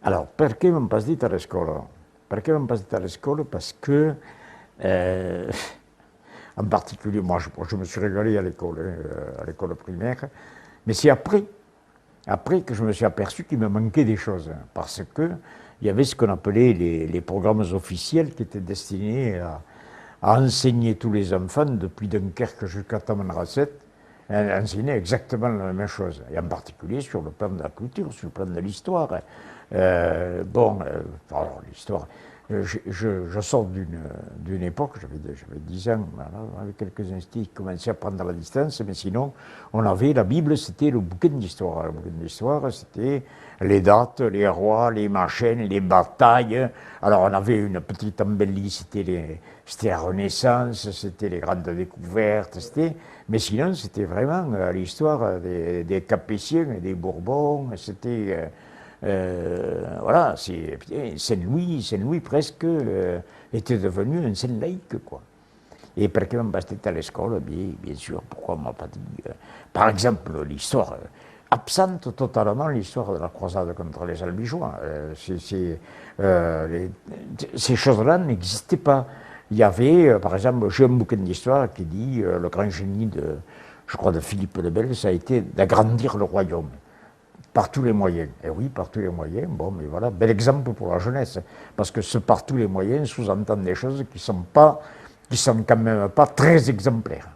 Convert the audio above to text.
Allora, perché mi passo di a scuola? Perché mi passo di a scuola? Parce que, en particulier, moi je me suis régalé à l'école primaire, mais c'est après que je me suis aperçu qu'il me manquait des choses, parce que il y avait ce qu'on appelait les programmes officiels qui étaient destinés à enseigner tous les enfants, depuis Dunkerque jusqu'à Tamanrasset, enseigner exactement la même chose, et en particulier sur le plan de la culture, sur le plan de l'histoire. Alors l'histoire, je sors d'une époque, j'avais 10 ans, voilà, avec quelques instits qui commençaient à prendre la distance, mais sinon, on avait la Bible, c'était le bouquin d'histoire. Le bouquin d'histoire, c'était les dates, les rois, les machins, les batailles. Alors on avait une petite embellie, c'était la Renaissance, c'était les grandes découvertes, mais sinon c'était vraiment l'histoire des Capétiens et des Bourbons, c'était... voilà, Saint-Louis presque était devenu un saint laïque, quoi. Et perché mi bastait à l'école, bien sûr, pourquoi on m'a pas dit. Par exemple, l'histoire, absente totalement l'histoire de la croisade contre les Albigeois. Ces choses-là n'existaient pas. Il y avait, par exemple, j'ai un bouquin d'histoire qui dit le grand génie je crois, de Philippe le Bel, ça a été d'agrandir le royaume. Par tous les moyens. Et oui, par tous les moyens. Bon, mais voilà, bel exemple pour la jeunesse. Parce que ce par tous les moyens sous-entend des choses qui sont quand même pas très exemplaires.